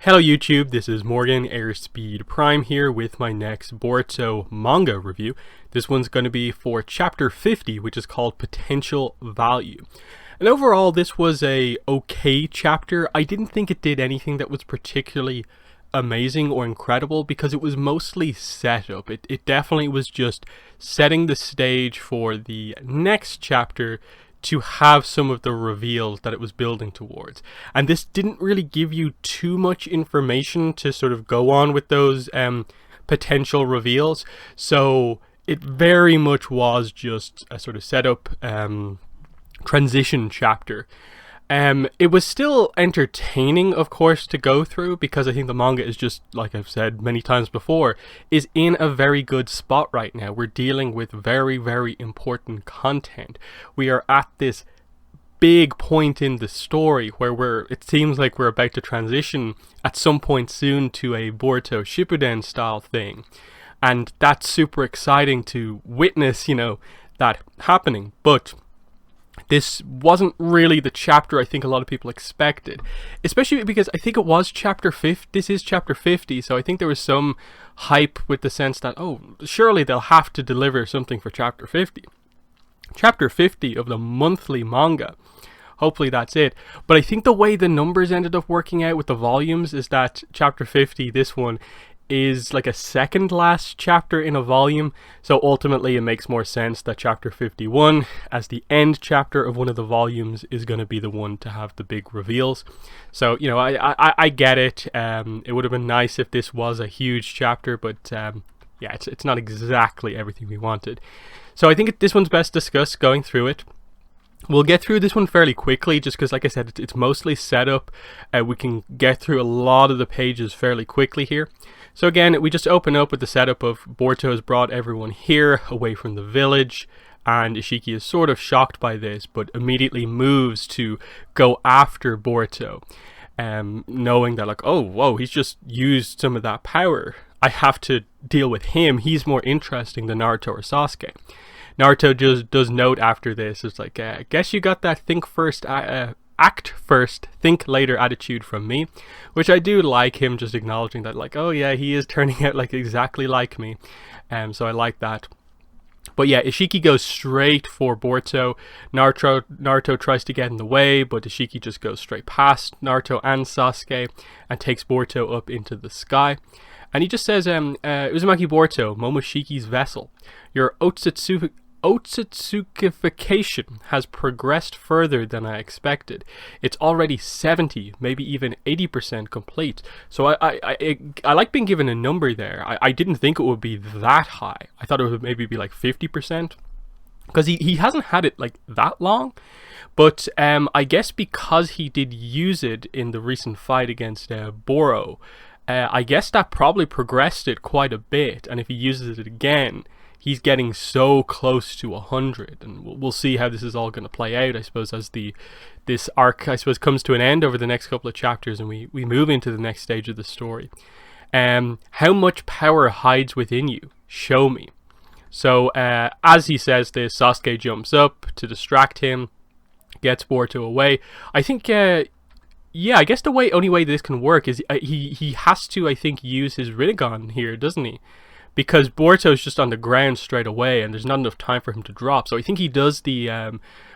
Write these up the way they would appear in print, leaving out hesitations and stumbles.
Hello YouTube, this is Morgan Airspeed Prime here with my next Boruto manga review. This one's going to be for chapter 50, which is called Potential Value. And overall, this was a okay chapter. I didn't think it did anything that was particularly amazing or incredible because it was mostly setup. It definitely was just setting the stage for the next chapter to have some of the reveals that it was building towards. And this didn't really give you too much information to sort of go on with those potential reveals. So it very much was just a sort of setup transition chapter. It was still entertaining, of course, to go through because I think the manga is just, like I've said many times before, is in a very good spot right now. We're dealing with very, very important content. We are at this big point in the story where it seems like we're about to transition at some point soon to a Borto Shippuden style thing. And that's super exciting to witness, that happening. But this wasn't really the chapter I think a lot of people expected, especially because I think it was chapter 50. This is chapter 50, so I think there was some hype with the sense that, oh, surely they'll have to deliver something for chapter 50. Chapter 50 of the monthly manga. Hopefully that's it. But I think the way the numbers ended up working out with the volumes is that chapter 50, this one, is like a second last chapter in a volume, so ultimately it makes more sense that chapter 51 as the end chapter of one of the volumes is going to be the one to have the big reveals. So I get it. It would have been nice if this was a huge chapter, but yeah, it's not exactly everything we wanted. So I think this one's best discussed going through it. We'll get through this one fairly quickly just because, like I said, it's mostly set up. We can get through a lot of the pages fairly quickly here. So again, we just open up with the setup of Borto has brought everyone here away from the village, and Ishiki is sort of shocked by this, but immediately moves to go after Borto, knowing that, like, oh, whoa, he's just used some of that power. I have to deal with him. He's more interesting than Naruto or Sasuke. Naruto just does note after this, it's like, I guess you got that think first, act first, think later attitude from me, which I do like him just acknowledging that, like, oh yeah, he is turning out like exactly like me, so I like that. But yeah, Ishiki goes straight for Borto. Naruto tries to get in the way, but Ishiki just goes straight past Naruto and Sasuke and takes Borto up into the sky. And he just says, Uzumaki Borto, Momoshiki's vessel, your Otsutsukification has progressed further than I expected. It's already 70, maybe even 80% complete. So I like being given a number there. I didn't think it would be that high. I thought it would maybe be like 50%. Because he hasn't had it like that long. But I guess because he did use it in the recent fight against Borto, I guess that probably progressed it quite a bit. And if he uses it again, he's getting so close to 100, and we'll see how this is all going to play out, I suppose, as this arc, I suppose, comes to an end over the next couple of chapters and we move into the next stage of the story. How much power hides within you? Show me. So as he says this, Sasuke jumps up to distract him, gets Borto away. I think, yeah, I guess the only way this can work is he has to, I think, use his Rinnegan here, doesn't he? Because Borto's just on the ground straight away and there's not enough time for him to drop. So I think he does the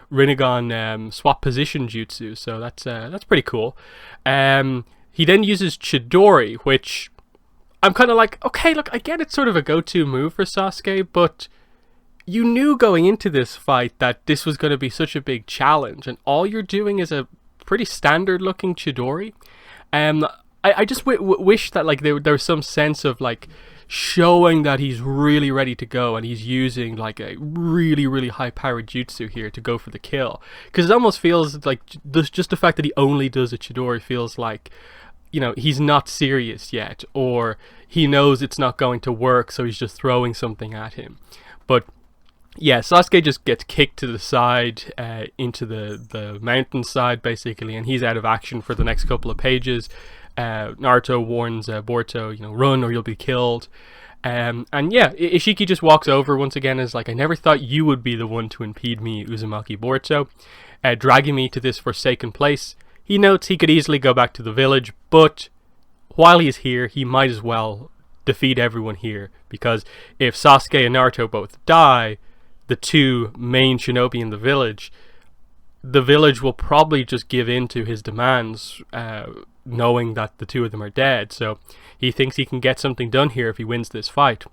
Rinnegan swap position jutsu. So that's pretty cool. He then uses Chidori, which I'm kind of like, okay, look, I get it's sort of a go-to move for Sasuke, but you knew going into this fight that this was going to be such a big challenge, and all you're doing is a pretty standard-looking Chidori. I just wish that like there was some sense of like showing that he's really ready to go and he's using like a really, really high-powered jutsu here to go for the kill. Because it almost feels like just the fact that he only does a Chidori feels like, he's not serious yet, or he knows it's not going to work, so he's just throwing something at him. But yeah, Sasuke just gets kicked to the side, into the mountainside, basically, and he's out of action for the next couple of pages. Naruto warns Borto, run or you'll be killed. And yeah, Ishiki just walks over once again, is like, I never thought you would be the one to impede me, Uzumaki Borto, dragging me to this forsaken place. He notes he could easily go back to the village, but while he's here, he might as well defeat everyone here, because if Sasuke and Naruto both die, the two main shinobi in the village will probably just give in to his demands, knowing that the two of them are dead. So he thinks he can get something done here if he wins this fight.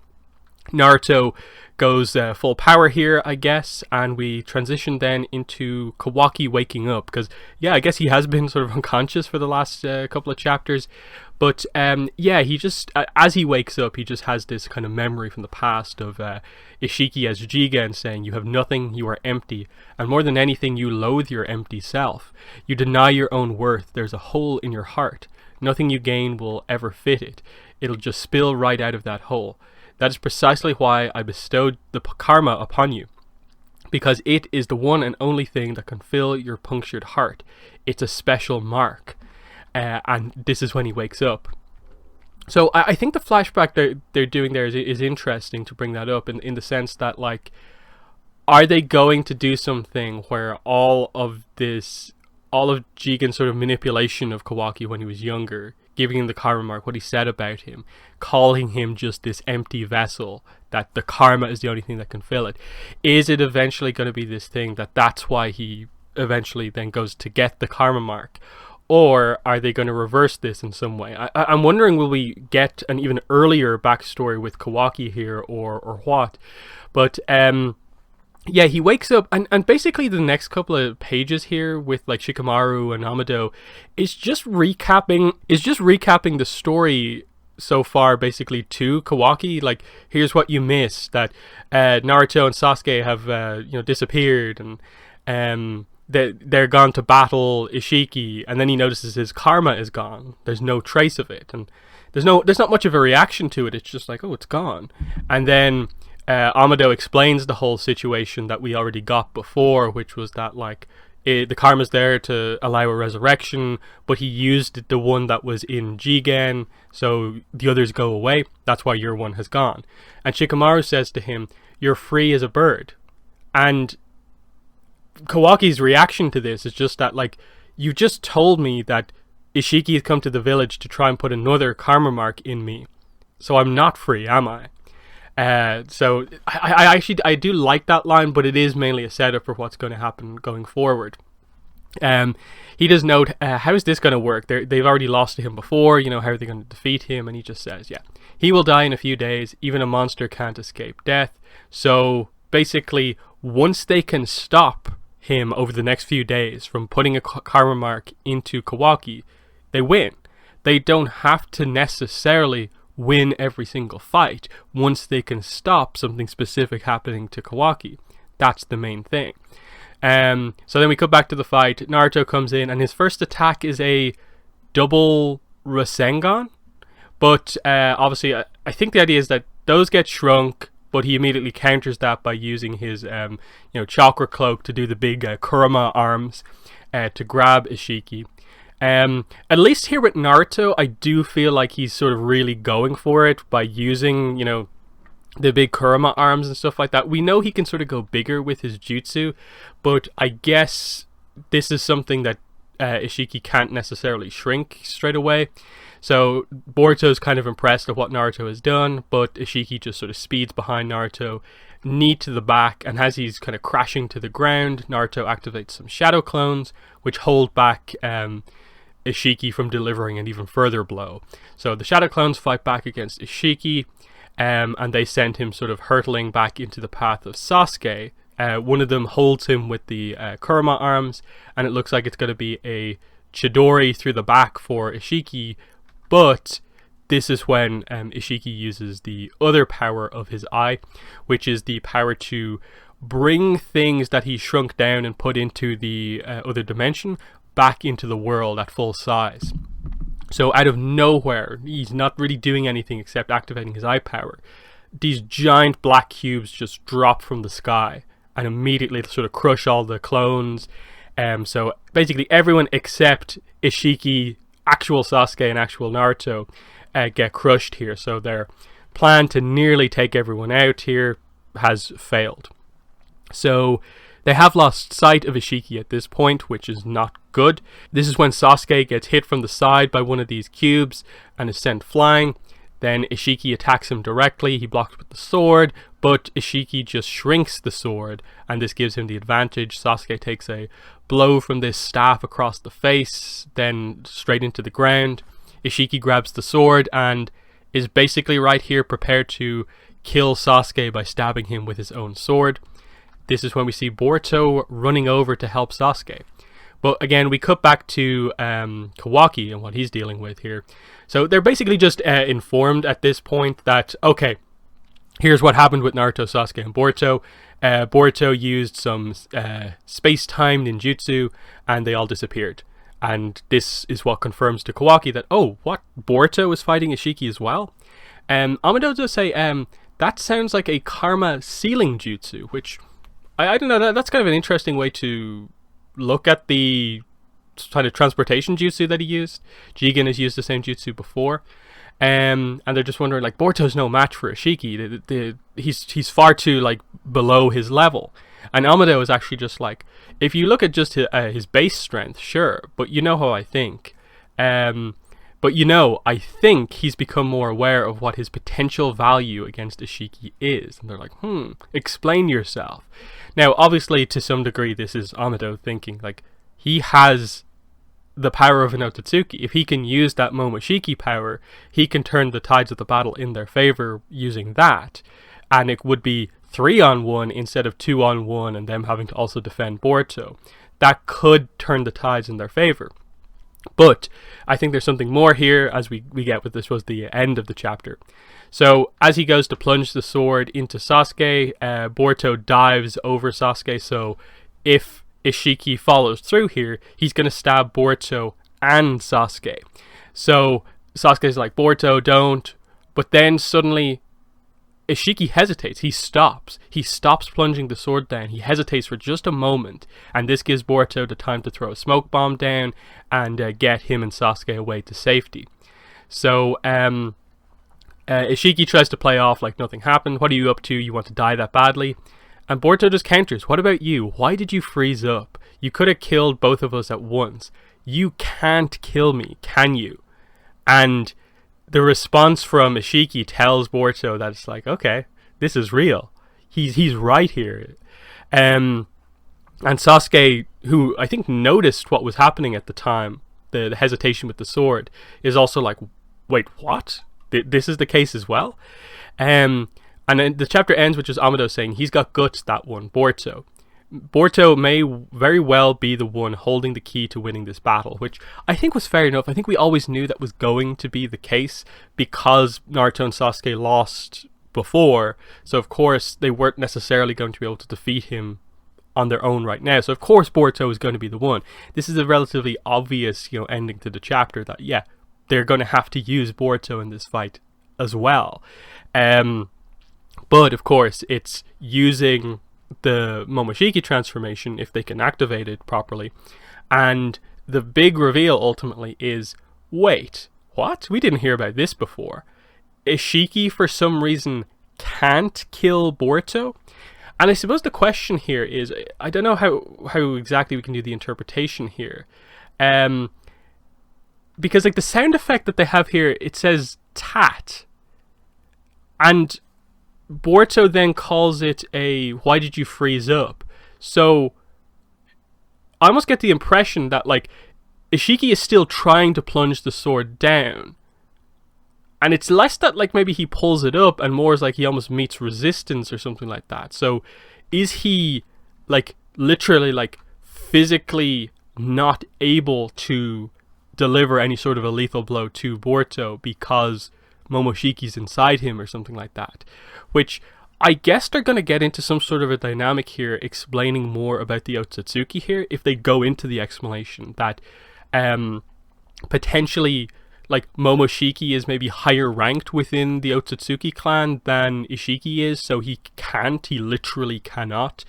Naruto goes full power here, I guess, and we transition then into Kawaki waking up, because I guess he has been sort of unconscious for the last couple of chapters, but he just, as he wakes up, he just has this kind of memory from the past of Ishiki as Jigen saying, "You have nothing, you are empty, and more than anything, you loathe your empty self. You deny your own worth. There's a hole in your heart. Nothing you gain will ever fit it. It'll just spill right out of that hole. That is precisely why I bestowed the karma upon you, because it is the one and only thing that can fill your punctured heart. It's a special mark." And this is when he wakes up. So I think the flashback they're doing there is interesting to bring that up, in the sense that, like, are they going to do something where all of Jigen's sort of manipulation of Kawaki when he was younger, giving him the karma mark, what he said about him, calling him just this empty vessel, that the karma is the only thing that can fill it, is it eventually going to be this thing that's why he eventually then goes to get the karma mark? Or are they going to reverse this in some way? I'm wondering, will we get an even earlier backstory with Kawaki here, or what? But he wakes up, and basically the next couple of pages here with like Shikamaru and Amado is just recapping the story so far, basically, to Kawaki. Like, here's what you missed, that Naruto and Sasuke have disappeared, and they're gone to battle Ishiki, and then he notices his karma is gone. There's no trace of it, and there's not much of a reaction to it. It's just like, oh, it's gone. And then Amado explains the whole situation that we already got before, which was that, like, the karma's there to allow a resurrection, but he used the one that was in Jigen, so the others go away. That's why your one has gone. And Shikamaru says to him, "You're free as a bird." And Kawaki's reaction to this is just that, like, you just told me that Ishiki has come to the village to try and put another karma mark in me, so I'm not free, am I? So I actually do like that line, but it is mainly a setup for what's going to happen going forward. He does note, how is this going to work? They've already lost to him before, how are they going to defeat him? And he just says, he will die in a few days. Even a monster can't escape death. So basically, once they can stop him over the next few days from putting a karma mark into Kawaki, they win. They don't have to necessarily win every single fight once they can stop something specific happening to Kawaki. That's the main thing. So then we come back to the fight. Naruto comes in, and his first attack is a double Rasengan, but obviously I think the idea is that those get shrunk, but he immediately counters that by using his chakra cloak to do the big Kurama arms to grab Ishiki. At least here with Naruto, I do feel like he's sort of really going for it by using, the big Kurama arms and stuff like that. We know he can sort of go bigger with his jutsu, but I guess this is something that Ishiki can't necessarily shrink straight away. So Boruto's kind of impressed at what Naruto has done, but Ishiki just sort of speeds behind Naruto, knee to the back, and as he's kind of crashing to the ground, Naruto activates some shadow clones, which hold back Ishiki from delivering an even further blow. So the shadow clones fight back against Ishiki, and they send him sort of hurtling back into the path of Sasuke. One of them holds him with the Kurama arms, and it looks like it's going to be a Chidori through the back for Ishiki, but this is when Ishiki uses the other power of his eye, which is the power to bring things that he shrunk down and put into the other dimension back into the world at full size. So out of nowhere, he's not really doing anything except activating his eye power. These giant black cubes just drop from the sky and immediately sort of crush all the clones. So basically everyone except Ishiki, actual Sasuke, and actual Naruto get crushed here. So their plan to nearly take everyone out here has failed. So They have lost sight of Ishiki at this point, which is not good. This is when Sasuke gets hit from the side by one of these cubes and is sent flying. Then Ishiki attacks him directly. He blocks with the sword, but Ishiki just shrinks the sword, and this gives him the advantage. Sasuke takes a blow from this staff across the face, then straight into the ground. Ishiki grabs the sword and is basically right here prepared to kill Sasuke by stabbing him with his own sword. This is when we see Borto running over to help Sasuke. But again, we cut back to Kawaki and what he's dealing with here. So they're basically just informed at this point that, okay, here's what happened with Naruto, Sasuke, and Borto. Borto used some space-time ninjutsu, and they all disappeared. And this is what confirms to Kawaki that, oh, what? Borto is fighting Ishiki as well? Amado does say, that sounds like a karma sealing jutsu, which, I don't know, that's kind of an interesting way to look at the kind of transportation jutsu that he used. Jigen has used the same jutsu before. And they're just wondering, like, Borto's no match for Ishiki. He's far too, like, below his level. And Amado is actually just like, if you look at just his base strength, sure, but you know how I think. But you know, I think he's become more aware of what his potential value against Ishiki is. And they're like, explain yourself. Now, obviously, to some degree, this is Amado thinking, like, he has the power of an Otsutsuki. If he can use that Momoshiki power, he can turn the tides of the battle in their favor using that. And it would be 3-on-1 instead of 2-on-1 and them having to also defend Borto. That could turn the tides in their favor. But I think there's something more here as we get with this was the end of the chapter. So as he goes to plunge the sword into Sasuke, Borto dives over Sasuke. So if Ishiki follows through here, he's going to stab Borto and Sasuke. So Sasuke's like, Borto, don't. But then suddenly Ishiki hesitates. He stops plunging the sword down. He hesitates for just a moment, and this gives Borto the time to throw a smoke bomb down and get him and Sasuke away to safety. So Ishiki tries to play off like nothing happened. What are you up to? You want to die that badly? And Borto just counters, what about you? Why did you freeze up? You could have killed both of us at once. You can't kill me, can you? And the response from Ishiki tells Borto that it's like, okay, this is real. He's right here. And Sasuke, who I think noticed what was happening at the time, the hesitation with the sword, is also like, wait, what? This is the case as well? And then the chapter ends with just Amado saying, he's got guts, that one, Borto. Borto may very well be the one holding the key to winning this battle, which I think was fair enough. I think we always knew that was going to be the case because Naruto and Sasuke lost before. So of course they weren't necessarily going to be able to defeat him on their own right now. So of course Borto is going to be the one. This is a relatively obvious, ending to the chapter that, yeah, they're going to have to use Borto in this fight as well. But of course it's using the Momoshiki transformation if they can activate it properly. And the big reveal ultimately is, wait, what? We didn't hear about this before. Ishiki for some reason can't kill Borto? And I suppose the question here is, I don't know how exactly we can do the interpretation here. Because like the sound effect that they have here, it says tat. And Borto then calls it a why did you freeze up? So I almost get the impression that like Ishiki is still trying to plunge the sword down. And it's less that like maybe he pulls it up and more is like he almost meets resistance or something like that. So is he like literally like physically not able to deliver any sort of a lethal blow to Borto because Momoshiki's inside him or something like that? Which I guess they're going to get into some sort of a dynamic here explaining more about the Otsutsuki here if they go into the explanation that potentially like Momoshiki is maybe higher ranked within the Otsutsuki clan than Ishiki is, so he literally cannot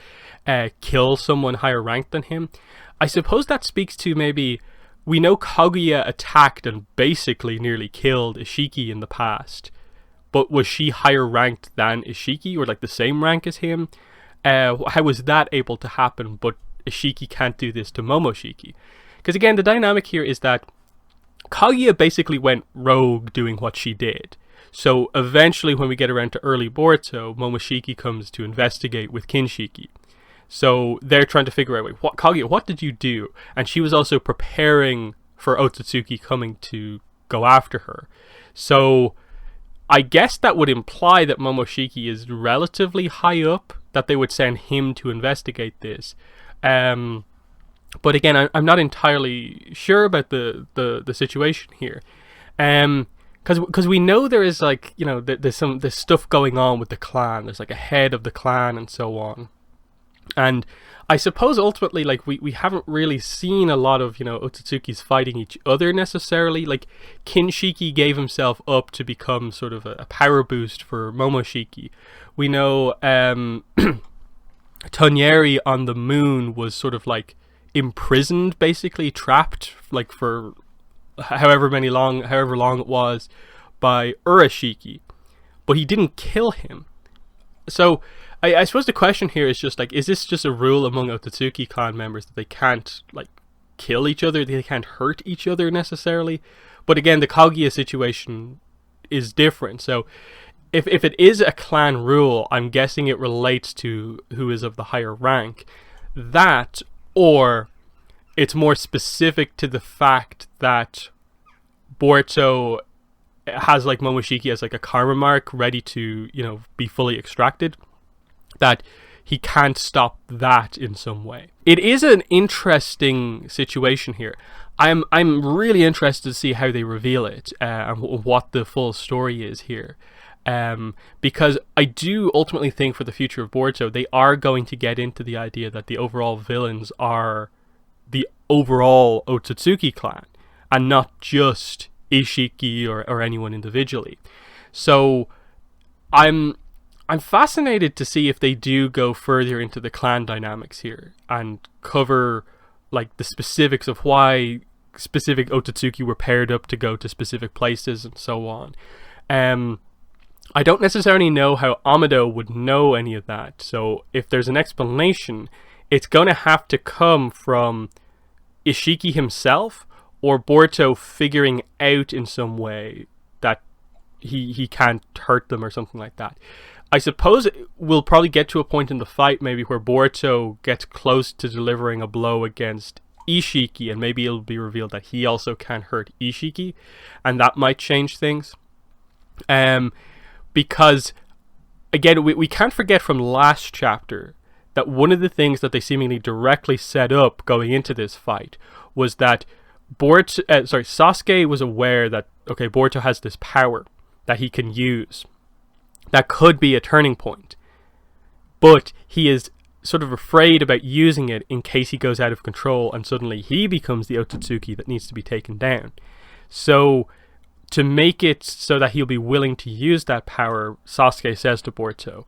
kill someone higher ranked than him. I suppose that speaks to maybe, we know Kaguya attacked and basically nearly killed Ishiki in the past, but was she higher ranked than Ishiki or like the same rank as him? How was that able to happen, but Ishiki can't do this to Momoshiki? Because again, the dynamic here is that Kaguya basically went rogue doing what she did. So eventually when we get around to early Boruto, Momoshiki comes to investigate with Kinshiki. So they're trying to figure out, wait, Kaguya, what did you do? And she was also preparing for Otsutsuki coming to go after her. So I guess that would imply that Momoshiki is relatively high up, that they would send him to investigate this. But again, I'm not entirely sure about the situation here. Because we know there is, like, you know, there's stuff going on with the clan. There's like a head of the clan and so on. And I suppose ultimately, like, we haven't really seen a lot of, you know, Otsutsuki's fighting each other necessarily. Like, Kinshiki gave himself up to become sort of a power boost for Momoshiki. We know Toneri on the moon was sort of like imprisoned, basically trapped, like for however long it was, by Urashiki, but he didn't kill him. So I suppose the question here is just like, is this just a rule among Otsutsuki clan members that they can't, like, kill each other, they can't hurt each other necessarily? But again, the Kaguya situation is different. So if it is a clan rule, I'm guessing it relates to who is of the higher rank. That, or it's more specific to the fact that Borto has, like, Momoshiki as like a karma mark ready to, you know, be fully extracted, that he can't stop that in some way. It is an interesting situation here. I'm really interested to see how they reveal it, and what the full story is here. Because I do ultimately think for the future of Boruto, they are going to get into the idea that the overall villains are the overall Otsutsuki clan, and not just Ishiki or anyone individually. So I'm fascinated to see if they do go further into the clan dynamics here and cover, like, the specifics of why specific Otsutsuki were paired up to go to specific places and so on. I don't necessarily know how Amado would know any of that, so if there's an explanation, it's going to have to come from Ishiki himself, or Borto figuring out in some way that he can't hurt them or something like that. I suppose we'll probably get to a point in the fight maybe where Borto gets close to delivering a blow against Ishiki, and maybe it'll be revealed that he also can hurt Ishiki, and that might change things. Because again, we can't forget from last chapter that one of the things that they seemingly directly set up going into this fight was that Sasuke was aware that, okay, Borto has this power that he can use that could be a turning point, but he is sort of afraid about using it in case he goes out of control and suddenly he becomes the Otsutsuki that needs to be taken down. So to make it so that he'll be willing to use that power, Sasuke says to Borto,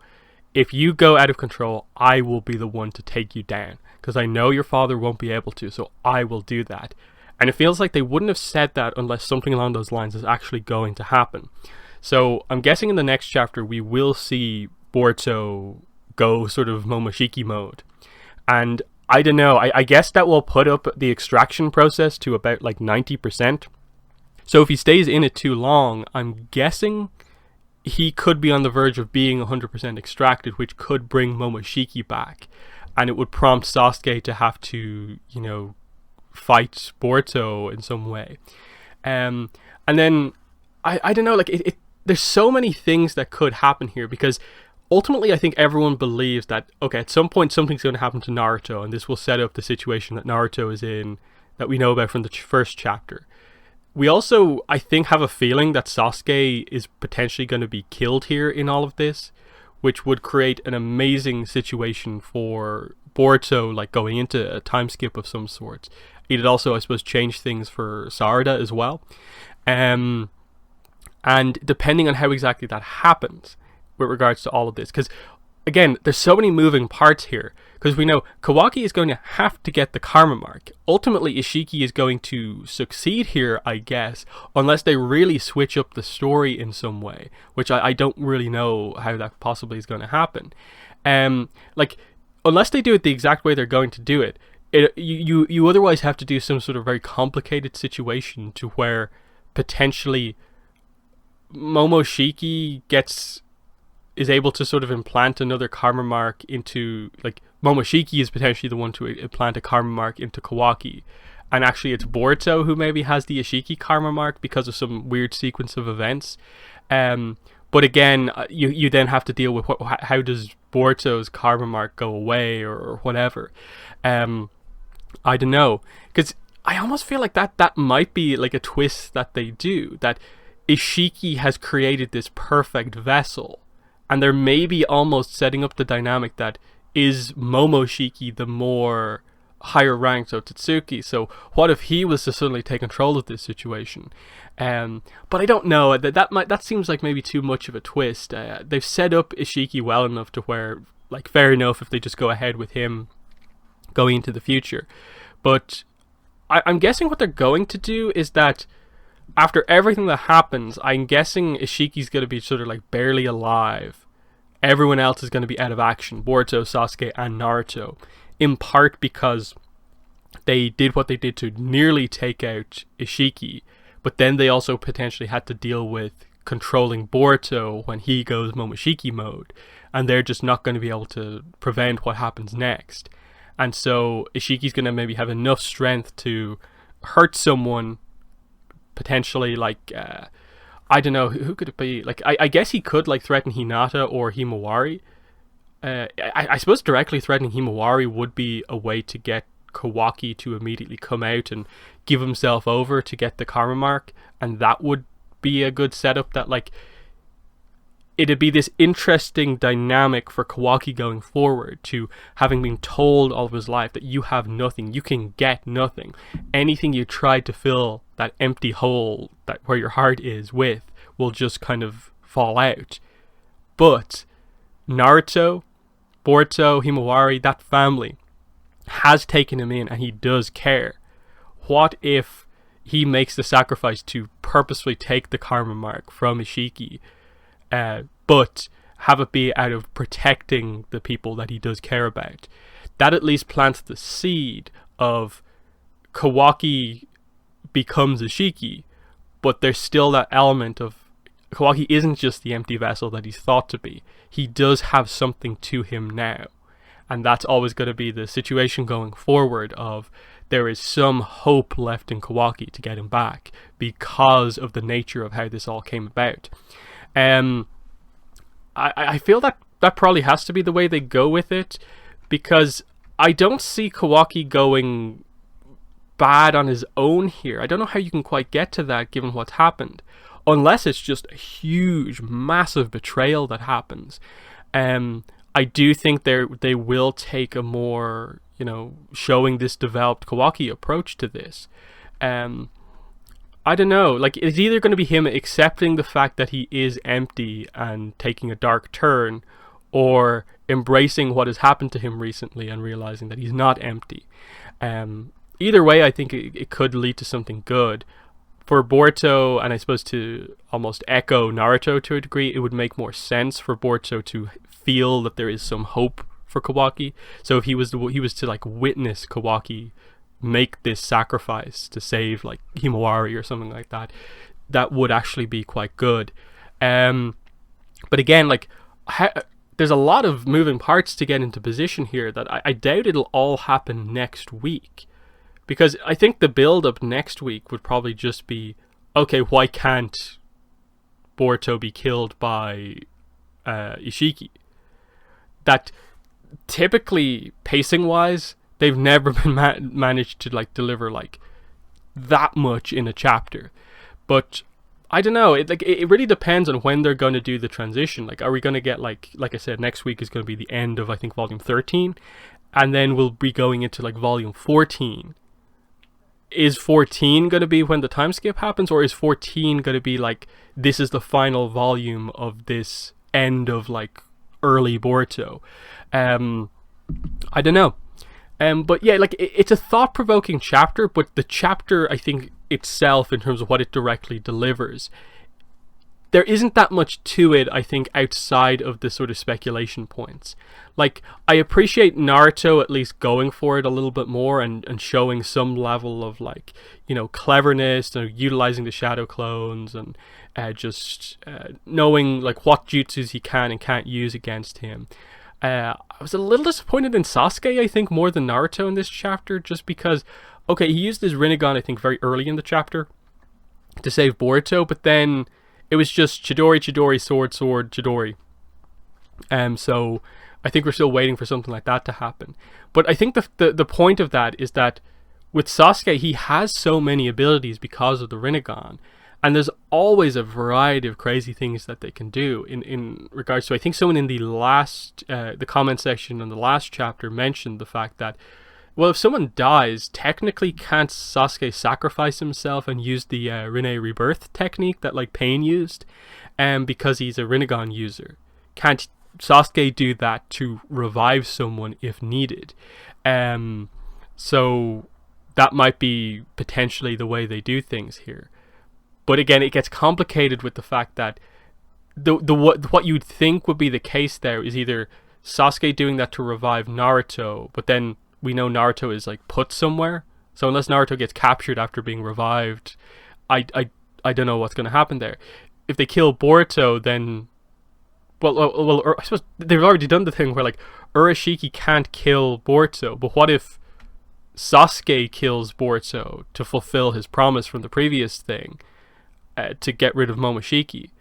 if you go out of control, I will be the one to take you down, because I know your father won't be able to, so I will do that. And it feels like they wouldn't have said that unless something along those lines is actually going to happen. So I'm guessing in the next chapter we will see Borto go sort of Momoshiki mode. And I don't know, I guess that will put up the extraction process to about like 90%. So if he stays in it too long, I'm guessing he could be on the verge of being 100% extracted, which could bring Momoshiki back. And it would prompt Sasuke to have to, you know, fight Borto in some way. And then, I don't know, like, there's so many things that could happen here, because ultimately I think everyone believes that, okay, at some point something's going to happen to Naruto, and this will set up the situation that Naruto is in, that we know about from the first chapter. We also, I think, have a feeling that Sasuke is potentially going to be killed here in all of this, which would create an amazing situation for Borto, like going into a time skip of some sort. It'd also, I suppose, change things for Sarada as well. And depending on how exactly that happens with regards to all of this, because again, there's so many moving parts here, because we know Kawaki is going to have to get the karma mark. Ultimately, Ishiki is going to succeed here, I guess, unless they really switch up the story in some way, which I don't really know how that possibly is going to happen. Like, unless they do it the exact way they're going to do it, you otherwise have to do some sort of very complicated situation to where potentially Momoshiki is able to sort of implant another karma mark into, like, Momoshiki is potentially the one to implant a karma mark into Kawaki, and actually it's Borto who maybe has the Ishiki karma mark because of some weird sequence of events. But again, you then have to deal with how does Borto's karma mark go away, or whatever. I don't know, because I almost feel like that might be like a twist that they do, that Ishiki has created this perfect vessel, and they're maybe almost setting up the dynamic that is Momoshiki the more higher ranked Otsutsuki. So what if he was to suddenly take control of this situation? But I don't know. That seems like maybe too much of a twist. They've set up Ishiki well enough to where, like, fair enough if they just go ahead with him going into the future. But I'm guessing what they're going to do is that after everything that happens, I'm guessing Ishiki's going to be sort of like barely alive. Everyone else is going to be out of action. Boruto, Sasuke, and Naruto. In part because they did what they did to nearly take out Ishiki, but then they also potentially had to deal with controlling Borto when he goes Momoshiki mode, and they're just not going to be able to prevent what happens next. And so Ishiki's going to maybe have enough strength to hurt someone, potentially, like, I don't know, who could it be? Like, I guess he could, like, threaten Hinata or Himawari. I suppose directly threatening Himawari would be a way to get Kawaki to immediately come out and give himself over to get the karma mark, and that would be a good setup. That, like, it'd be this interesting dynamic for Kawaki going forward, to having been told all of his life that you have nothing, you can get nothing. Anything you try to fill that empty hole that where your heart is with will just kind of fall out. But Naruto, Borto, Himawari, that family has taken him in, and he does care. What if he makes the sacrifice to purposefully take the karma mark from Ishiki, but have it be out of protecting the people that he does care about? That at least plants the seed of Kawaki becomes Ishiki, but there's still that element of Kawaki isn't just the empty vessel that he's thought to be. He does have something to him now. And that's always going to be the situation going forward, of there is some hope left in Kawaki to get him back because of the nature of how this all came about. I feel that probably has to be the way they go with it, because I don't see Kawaki going bad on his own here. I don't know how you can quite get to that given what's happened, unless it's just a huge, massive betrayal that happens. I do think they will take a more, showing this developed Kawaki approach to this. I don't know, like, it's either going to be him accepting the fact that he is empty and taking a dark turn, or embracing what has happened to him recently and realizing that he's not empty. Either way, I think it could lead to something good. For Borto, and I suppose to almost echo Naruto to a degree, it would make more sense for Borto to feel that there is some hope for Kawaki. So if he was to like witness Kawaki make this sacrifice to save, like, Himawari or something like that, that would actually be quite good. But again, like, there's a lot of moving parts to get into position here that I doubt it'll all happen next week. Because I think the build-up next week would probably just be, okay, why can't Borto be killed by Ishiki? That typically, pacing-wise, they've never been managed to, like, deliver, like, that much in a chapter. But I don't know. It really depends on when they're going to do the transition. Like, are we going to get, like I said, next week is going to be the end of, I think, volume 13, and then we'll be going into, like, volume 14. Is 14 going to be when the time skip happens, or is 14 going to be like, this is the final volume of this end of, like, early Borto? I don't know. But yeah, like, it's a thought-provoking chapter, but the chapter, I think, itself, in terms of what it directly delivers, there isn't that much to it, I think, outside of the sort of speculation points. Like, I appreciate Naruto at least going for it a little bit more and showing some level of, like, you know, cleverness and utilizing the shadow clones and just knowing, like, what jutsus he can and can't use against him. I was a little disappointed in Sasuke, I think, more than Naruto in this chapter, just because, okay, he used his Rinnegan, I think, very early in the chapter to save Boruto, but then it was just Chidori, Chidori, sword, sword, Chidori. So I think we're still waiting for something like that to happen. But I think the point of that is that with Sasuke, he has so many abilities because of the Rinnegan. And there's always a variety of crazy things that they can do in regards to, I think someone in the last, the comment section on the last chapter mentioned the fact that, well, if someone dies, technically can't Sasuke sacrifice himself and use the Rinne rebirth technique that, like, Pain used? Because he's a Rinnegan user. Can't Sasuke do that to revive someone if needed? So that might be potentially the way they do things here. But again, it gets complicated with the fact that what you'd think would be the case there is either Sasuke doing that to revive Naruto, but then we know Naruto is, like, put somewhere. So unless Naruto gets captured after being revived, I don't know what's going to happen there. If they kill Borto, then well, I suppose they've already done the thing where, like, Urashiki can't kill Borto, but what if Sasuke kills Borto to fulfill his promise from the previous thing? To get rid of Momoshiki.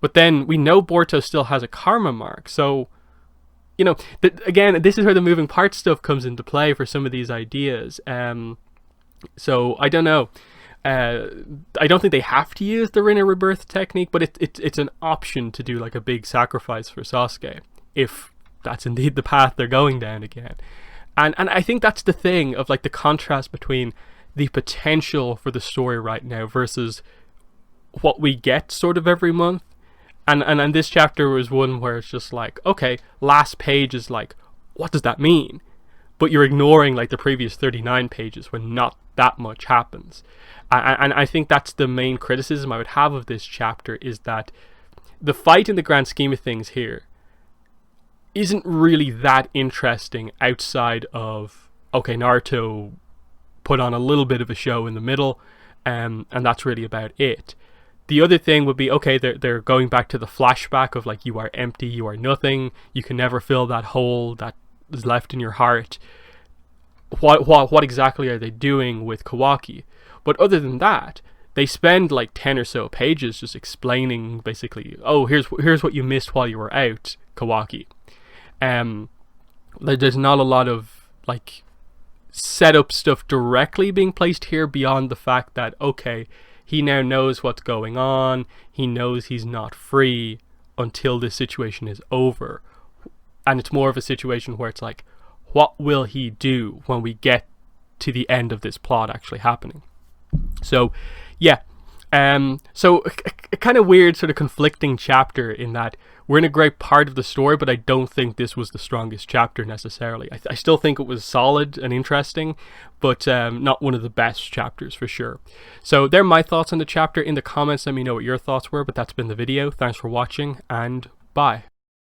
But then we know Borto still has a karma mark, so, you know, again, this is where the moving parts stuff comes into play for some of these ideas. So I don't know. I don't think they have to use the Rinne rebirth technique, but it's an option to do, like, a big sacrifice for Sasuke, if that's indeed the path they're going down again. And I think that's the thing of, like, the contrast between the potential for the story right now versus what we get sort of every month. And this chapter was one where it's just like, okay, last page is like, what does that mean? But you're ignoring, like, the previous 39 pages when not that much happens. And I think that's the main criticism I would have of this chapter, is that the fight in the grand scheme of things here isn't really that interesting outside of, okay, Naruto put on a little bit of a show in the middle, and that's really about it. The other thing would be, okay, they're going back to the flashback of, like, you are empty, you are nothing, you can never fill that hole that is left in your heart. What exactly are they doing with Kawaki? But other than that, they spend, like, 10 or so pages just explaining, basically, oh, here's what you missed while you were out, Kawaki. There's not a lot of, like, setup stuff directly being placed here beyond the fact that, okay, he now knows what's going on. He knows he's not free until this situation is over. And it's more of a situation where it's like, what will he do when we get to the end of this plot actually happening? So, yeah. So a kind of weird sort of conflicting chapter in that we're in a great part of the story, but I don't think this was the strongest chapter necessarily. I still think it was solid and interesting, but not one of the best chapters for sure. So they're my thoughts on the chapter. In the comments, let me know what your thoughts were, but that's been the video. Thanks for watching, and bye.